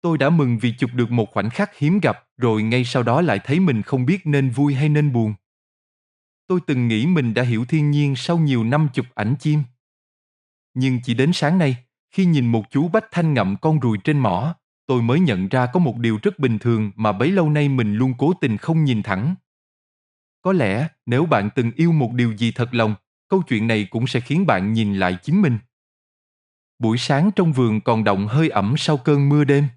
Tôi đã mừng vì chụp được một khoảnh khắc hiếm gặp, rồi ngay sau đó lại thấy mình không biết nên vui hay nên buồn. Tôi từng nghĩ mình đã hiểu thiên nhiên sau nhiều năm chụp ảnh chim. Nhưng chỉ đến sáng nay, khi nhìn một chú bách thanh ngậm con ruồi trên mỏ, tôi mới nhận ra có một điều rất bình thường mà bấy lâu nay mình luôn cố tình không nhìn thẳng. Có lẽ, nếu bạn từng yêu một điều gì thật lòng, câu chuyện này cũng sẽ khiến bạn nhìn lại chính mình. Buổi sáng trong vườn còn đọng hơi ẩm sau cơn mưa đêm.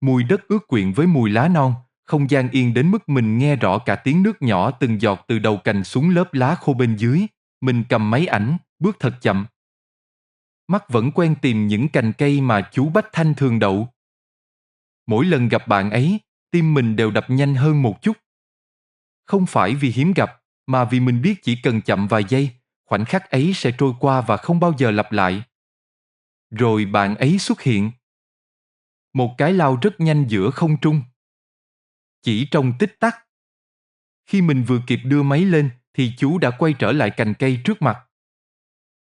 Mùi đất ướt quyện với mùi lá non, không gian yên đến mức mình nghe rõ cả tiếng nước nhỏ từng giọt từ đầu cành xuống lớp lá khô bên dưới. Mình cầm máy ảnh, bước thật chậm. Mắt vẫn quen tìm những cành cây mà chú Bách Thanh thường đậu. Mỗi lần gặp bạn ấy, tim mình đều đập nhanh hơn một chút. Không phải vì hiếm gặp, mà vì mình biết chỉ cần chậm vài giây, khoảnh khắc ấy sẽ trôi qua và không bao giờ lặp lại. Rồi bạn ấy xuất hiện. Một cái lao rất nhanh giữa không trung. Chỉ trong tích tắc. Khi mình vừa kịp đưa máy lên, thì chú đã quay trở lại cành cây trước mặt.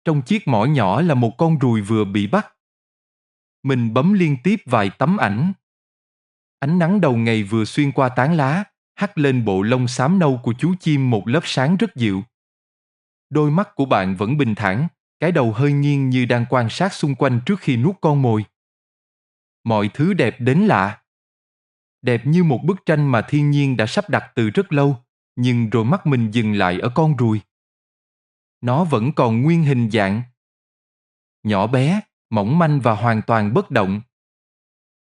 Trong chiếc mỏ nhỏ là một con ruồi vừa bị bắt. Mình bấm liên tiếp vài tấm ảnh. Ánh nắng đầu ngày vừa xuyên qua tán lá, hắt lên bộ lông xám nâu của chú chim một lớp sáng rất dịu. Đôi mắt của bạn vẫn bình thản, cái đầu hơi nghiêng như đang quan sát xung quanh trước khi nuốt con mồi. Mọi thứ đẹp đến lạ. Đẹp như một bức tranh mà thiên nhiên đã sắp đặt từ rất lâu, nhưng rồi mắt mình dừng lại ở con ruồi. Nó vẫn còn nguyên hình dạng. Nhỏ bé, mỏng manh và hoàn toàn bất động.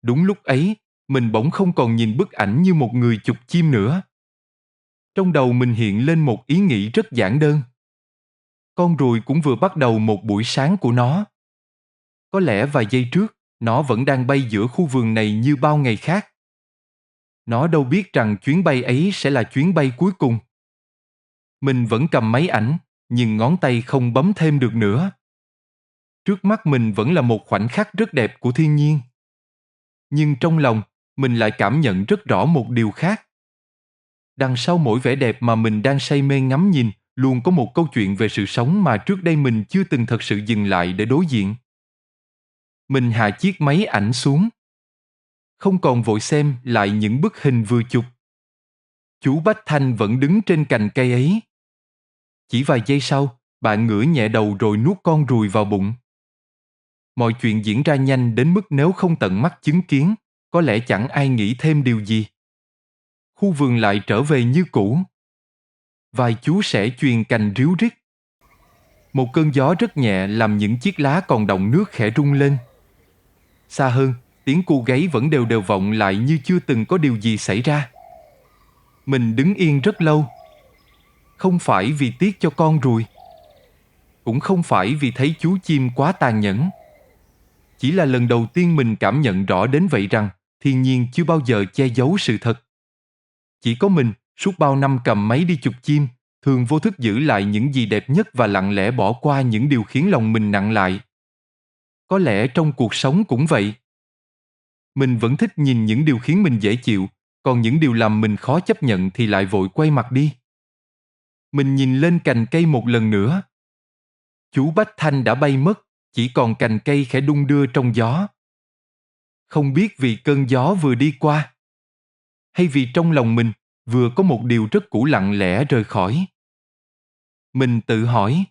Đúng lúc ấy, mình bỗng không còn nhìn bức ảnh như một người chụp chim nữa. Trong đầu mình hiện lên một ý nghĩ rất giản đơn. Con ruồi cũng vừa bắt đầu một buổi sáng của nó. Có lẽ vài giây trước, nó vẫn đang bay giữa khu vườn này như bao ngày khác. Nó đâu biết rằng chuyến bay ấy sẽ là chuyến bay cuối cùng. Mình vẫn cầm máy ảnh, nhưng ngón tay không bấm thêm được nữa. Trước mắt mình vẫn là một khoảnh khắc rất đẹp của thiên nhiên. Nhưng trong lòng, mình lại cảm nhận rất rõ một điều khác. Đằng sau mỗi vẻ đẹp mà mình đang say mê ngắm nhìn, luôn có một câu chuyện về sự sống mà trước đây mình chưa từng thật sự dừng lại để đối diện. Mình hạ chiếc máy ảnh xuống. Không còn vội xem lại những bức hình vừa chụp. Chú Bách Thanh vẫn đứng trên cành cây ấy. Chỉ vài giây sau, bạn ngửa nhẹ đầu rồi nuốt con ruồi vào bụng. Mọi chuyện diễn ra nhanh đến mức nếu không tận mắt chứng kiến, có lẽ chẳng ai nghĩ thêm điều gì. Khu vườn lại trở về như cũ. Vài chú sẻ chuyền cành ríu rít. Một cơn gió rất nhẹ làm những chiếc lá còn đọng nước khẽ rung lên. Xa hơn, tiếng cu gáy vẫn đều đều vọng lại như chưa từng có điều gì xảy ra. Mình đứng yên rất lâu. Không phải vì tiếc cho con ruồi. Cũng không phải vì thấy chú chim quá tàn nhẫn. Chỉ là lần đầu tiên mình cảm nhận rõ đến vậy rằng thiên nhiên chưa bao giờ che giấu sự thật. Chỉ có mình, suốt bao năm cầm máy đi chụp chim, thường vô thức giữ lại những gì đẹp nhất và lặng lẽ bỏ qua những điều khiến lòng mình nặng lại. Có lẽ trong cuộc sống cũng vậy. Mình vẫn thích nhìn những điều khiến mình dễ chịu, còn những điều làm mình khó chấp nhận thì lại vội quay mặt đi. Mình nhìn lên cành cây một lần nữa. Chú Bách Thanh đã bay mất, chỉ còn cành cây khẽ đung đưa trong gió. Không biết vì cơn gió vừa đi qua, hay vì trong lòng mình vừa có một điều rất cũ lặng lẽ rời khỏi. Mình tự hỏi,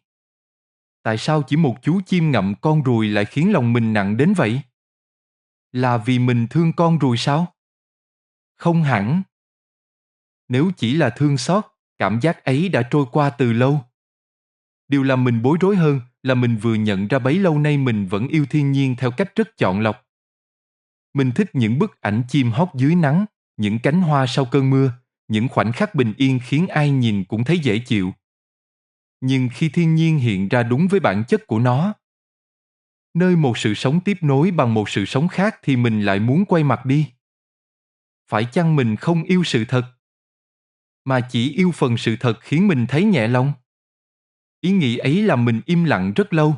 tại sao chỉ một chú chim ngậm con ruồi lại khiến lòng mình nặng đến vậy? Là vì mình thương con ruồi sao? Không hẳn. Nếu chỉ là thương xót, cảm giác ấy đã trôi qua từ lâu. Điều làm mình bối rối hơn là mình vừa nhận ra bấy lâu nay mình vẫn yêu thiên nhiên theo cách rất chọn lọc. Mình thích những bức ảnh chim hót dưới nắng, những cánh hoa sau cơn mưa, những khoảnh khắc bình yên khiến ai nhìn cũng thấy dễ chịu. Nhưng khi thiên nhiên hiện ra đúng với bản chất của nó, nơi một sự sống tiếp nối bằng một sự sống khác thì mình lại muốn quay mặt đi. Phải chăng mình không yêu sự thật, mà chỉ yêu phần sự thật khiến mình thấy nhẹ lòng? Ý nghĩ ấy làm mình im lặng rất lâu.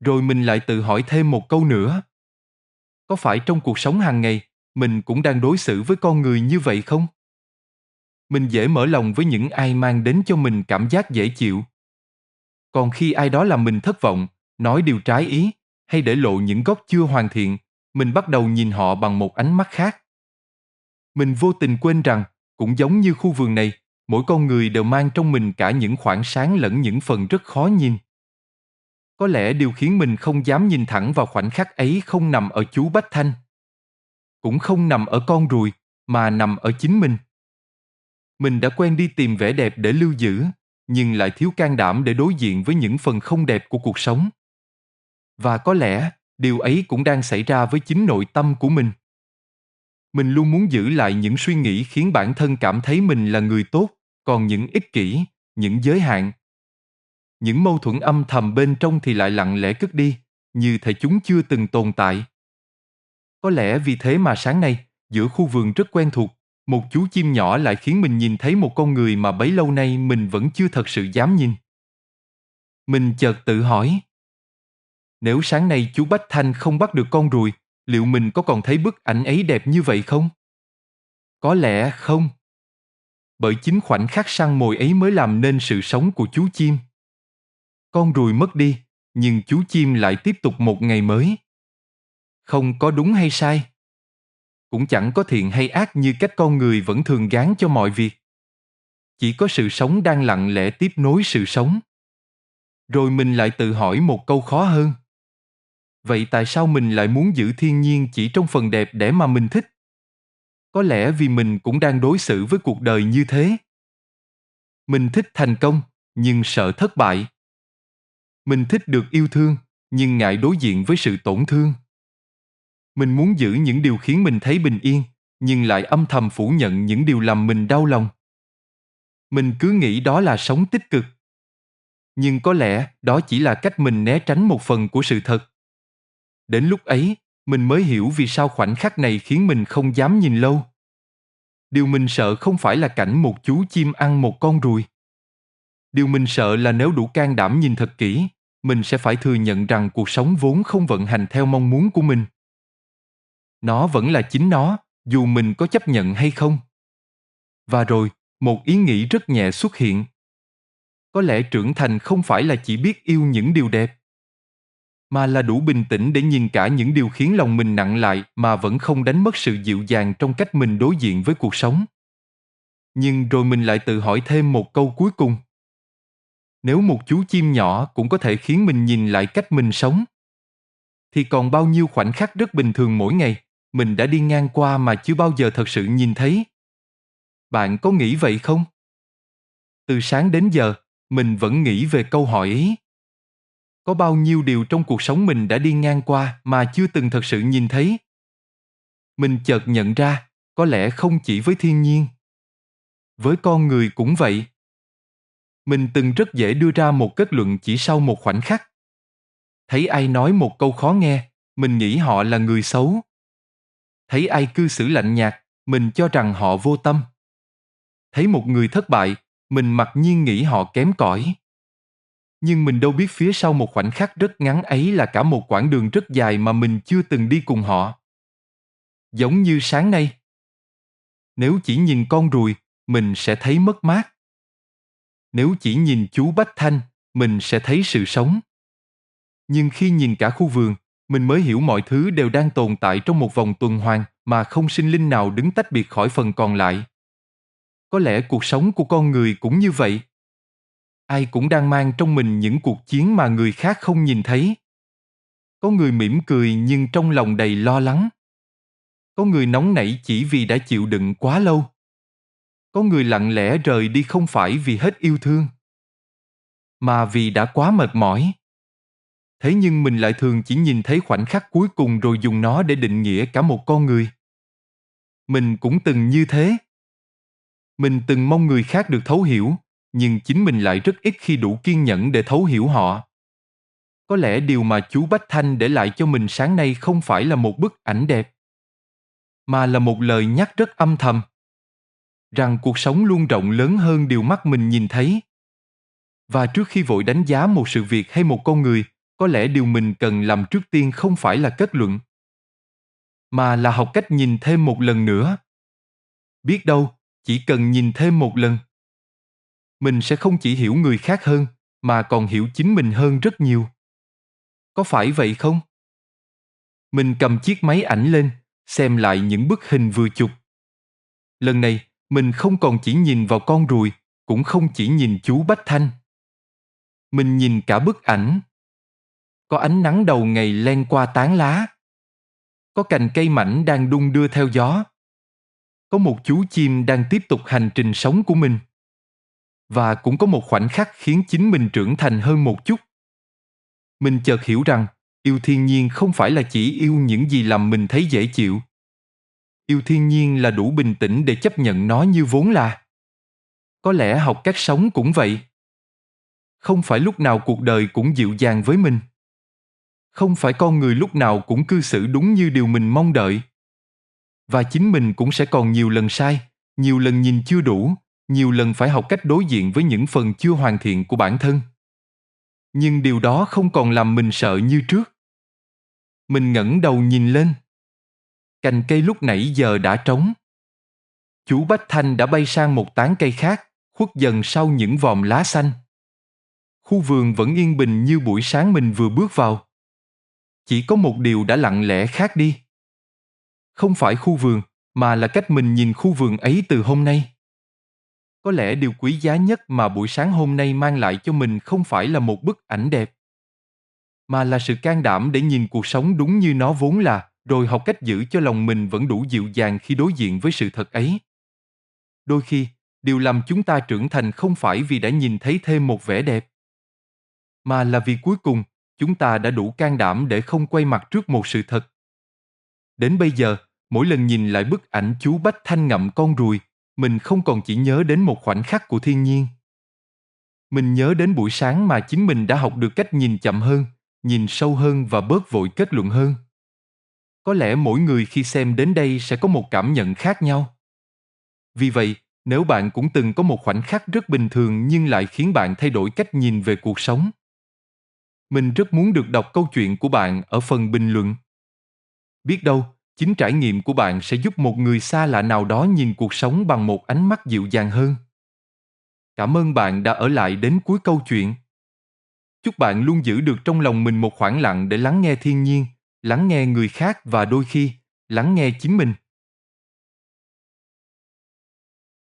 Rồi mình lại tự hỏi thêm một câu nữa. Có phải trong cuộc sống hàng ngày, mình cũng đang đối xử với con người như vậy không? Mình dễ mở lòng với những ai mang đến cho mình cảm giác dễ chịu. Còn khi ai đó làm mình thất vọng, nói điều trái ý, hay để lộ những góc chưa hoàn thiện, mình bắt đầu nhìn họ bằng một ánh mắt khác. Mình vô tình quên rằng, cũng giống như khu vườn này, mỗi con người đều mang trong mình cả những khoảng sáng lẫn những phần rất khó nhìn. Có lẽ điều khiến mình không dám nhìn thẳng vào khoảnh khắc ấy không nằm ở chú Bách Thanh, cũng không nằm ở con ruồi, mà nằm ở chính mình. Mình đã quen đi tìm vẻ đẹp để lưu giữ, nhưng lại thiếu can đảm để đối diện với những phần không đẹp của cuộc sống. Và có lẽ, điều ấy cũng đang xảy ra với chính nội tâm của mình. Mình luôn muốn giữ lại những suy nghĩ khiến bản thân cảm thấy mình là người tốt, còn những ích kỷ, những giới hạn, những mâu thuẫn âm thầm bên trong thì lại lặng lẽ cất đi, như thể chúng chưa từng tồn tại. Có lẽ vì thế mà sáng nay, giữa khu vườn rất quen thuộc, một chú chim nhỏ lại khiến mình nhìn thấy một con người mà bấy lâu nay mình vẫn chưa thật sự dám nhìn. Mình chợt tự hỏi, nếu sáng nay chú Bách Thanh không bắt được con ruồi, liệu mình có còn thấy bức ảnh ấy đẹp như vậy không? Có lẽ không. Bởi chính khoảnh khắc săn mồi ấy mới làm nên sự sống của chú chim. Con ruồi mất đi, nhưng chú chim lại tiếp tục một ngày mới. Không có đúng hay sai. Cũng chẳng có thiện hay ác như cách con người vẫn thường gán cho mọi việc. Chỉ có sự sống đang lặng lẽ tiếp nối sự sống. Rồi mình lại tự hỏi một câu khó hơn. Vậy tại sao mình lại muốn giữ thiên nhiên chỉ trong phần đẹp để mà mình thích? Có lẽ vì mình cũng đang đối xử với cuộc đời như thế. Mình thích thành công, nhưng sợ thất bại. Mình thích được yêu thương, nhưng ngại đối diện với sự tổn thương. Mình muốn giữ những điều khiến mình thấy bình yên, nhưng lại âm thầm phủ nhận những điều làm mình đau lòng. Mình cứ nghĩ đó là sống tích cực. Nhưng có lẽ đó chỉ là cách mình né tránh một phần của sự thật. Đến lúc ấy, mình mới hiểu vì sao khoảnh khắc này khiến mình không dám nhìn lâu. Điều mình sợ không phải là cảnh một chú chim ăn một con ruồi. Điều mình sợ là nếu đủ can đảm nhìn thật kỹ, mình sẽ phải thừa nhận rằng cuộc sống vốn không vận hành theo mong muốn của mình. Nó vẫn là chính nó, dù mình có chấp nhận hay không. Và rồi, một ý nghĩ rất nhẹ xuất hiện. Có lẽ trưởng thành không phải là chỉ biết yêu những điều đẹp, mà là đủ bình tĩnh để nhìn cả những điều khiến lòng mình nặng lại mà vẫn không đánh mất sự dịu dàng trong cách mình đối diện với cuộc sống. Nhưng rồi mình lại tự hỏi thêm một câu cuối cùng. Nếu một chú chim nhỏ cũng có thể khiến mình nhìn lại cách mình sống, thì còn bao nhiêu khoảnh khắc rất bình thường mỗi ngày, mình đã đi ngang qua mà chưa bao giờ thật sự nhìn thấy. Bạn có nghĩ vậy không? Từ sáng đến giờ, mình vẫn nghĩ về câu hỏi ấy. Có bao nhiêu điều trong cuộc sống mình đã đi ngang qua mà chưa từng thật sự nhìn thấy? Mình chợt nhận ra, có lẽ không chỉ với thiên nhiên. Với con người cũng vậy. Mình từng rất dễ đưa ra một kết luận chỉ sau một khoảnh khắc. Thấy ai nói một câu khó nghe, mình nghĩ họ là người xấu. Thấy ai cư xử lạnh nhạt, mình cho rằng họ vô tâm. Thấy một người thất bại, mình mặc nhiên nghĩ họ kém cỏi. Nhưng mình đâu biết phía sau một khoảnh khắc rất ngắn ấy là cả một quãng đường rất dài mà mình chưa từng đi cùng họ. Giống như sáng nay. Nếu chỉ nhìn con ruồi, mình sẽ thấy mất mát. Nếu chỉ nhìn chú Bách Thanh, mình sẽ thấy sự sống. Nhưng khi nhìn cả khu vườn, mình mới hiểu mọi thứ đều đang tồn tại trong một vòng tuần hoàn mà không sinh linh nào đứng tách biệt khỏi phần còn lại. Có lẽ cuộc sống của con người cũng như vậy. Ai cũng đang mang trong mình những cuộc chiến mà người khác không nhìn thấy. Có người mỉm cười nhưng trong lòng đầy lo lắng. Có người nóng nảy chỉ vì đã chịu đựng quá lâu. Có người lặng lẽ rời đi không phải vì hết yêu thương, mà vì đã quá mệt mỏi. Thế nhưng mình lại thường chỉ nhìn thấy khoảnh khắc cuối cùng rồi dùng nó để định nghĩa cả một con người. Mình cũng từng như thế. Mình từng mong người khác được thấu hiểu, nhưng chính mình lại rất ít khi đủ kiên nhẫn để thấu hiểu họ. Có lẽ điều mà chú Bách Thanh để lại cho mình sáng nay không phải là một bức ảnh đẹp, mà là một lời nhắc rất âm thầm. Rằng cuộc sống luôn rộng lớn hơn điều mắt mình nhìn thấy. Và trước khi vội đánh giá một sự việc hay một con người, có lẽ điều mình cần làm trước tiên không phải là kết luận, mà là học cách nhìn thêm một lần nữa. Biết đâu, chỉ cần nhìn thêm một lần, mình sẽ không chỉ hiểu người khác hơn, mà còn hiểu chính mình hơn rất nhiều. Có phải vậy không? Mình cầm chiếc máy ảnh lên, xem lại những bức hình vừa chụp. Lần này, mình không còn chỉ nhìn vào con ruồi, cũng không chỉ nhìn chú Bách Thanh. Mình nhìn cả bức ảnh. Có ánh nắng đầu ngày len qua tán lá. Có cành cây mảnh đang đung đưa theo gió. Có một chú chim đang tiếp tục hành trình sống của mình. Và cũng có một khoảnh khắc khiến chính mình trưởng thành hơn một chút. Mình chợt hiểu rằng, yêu thiên nhiên không phải là chỉ yêu những gì làm mình thấy dễ chịu. Yêu thiên nhiên là đủ bình tĩnh để chấp nhận nó như vốn là. Có lẽ học cách sống cũng vậy. Không phải lúc nào cuộc đời cũng dịu dàng với mình. Không phải con người lúc nào cũng cư xử đúng như điều mình mong đợi. Và chính mình cũng sẽ còn nhiều lần sai, nhiều lần nhìn chưa đủ, nhiều lần phải học cách đối diện với những phần chưa hoàn thiện của bản thân. Nhưng điều đó không còn làm mình sợ như trước. Mình ngẩng đầu nhìn lên. Cành cây lúc nãy giờ đã trống. Chú Bách Thanh đã bay sang một tán cây khác, khuất dần sau những vòm lá xanh. Khu vườn vẫn yên bình như buổi sáng mình vừa bước vào. Chỉ có một điều đã lặng lẽ khác đi. Không phải khu vườn, mà là cách mình nhìn khu vườn ấy từ hôm nay. Có lẽ điều quý giá nhất mà buổi sáng hôm nay mang lại cho mình không phải là một bức ảnh đẹp, mà là sự can đảm để nhìn cuộc sống đúng như nó vốn là, rồi học cách giữ cho lòng mình vẫn đủ dịu dàng khi đối diện với sự thật ấy. Đôi khi, điều làm chúng ta trưởng thành không phải vì đã nhìn thấy thêm một vẻ đẹp, mà là vì cuối cùng, chúng ta đã đủ can đảm để không quay mặt trước một sự thật. Đến bây giờ, mỗi lần nhìn lại bức ảnh chú Bách Thanh ngậm con ruồi, mình không còn chỉ nhớ đến một khoảnh khắc của thiên nhiên. Mình nhớ đến buổi sáng mà chính mình đã học được cách nhìn chậm hơn, nhìn sâu hơn và bớt vội kết luận hơn. Có lẽ mỗi người khi xem đến đây sẽ có một cảm nhận khác nhau. Vì vậy, nếu bạn cũng từng có một khoảnh khắc rất bình thường nhưng lại khiến bạn thay đổi cách nhìn về cuộc sống, mình rất muốn được đọc câu chuyện của bạn ở phần bình luận. Biết đâu, chính trải nghiệm của bạn sẽ giúp một người xa lạ nào đó nhìn cuộc sống bằng một ánh mắt dịu dàng hơn. Cảm ơn bạn đã ở lại đến cuối câu chuyện. Chúc bạn luôn giữ được trong lòng mình một khoảng lặng để lắng nghe thiên nhiên, lắng nghe người khác và đôi khi, lắng nghe chính mình.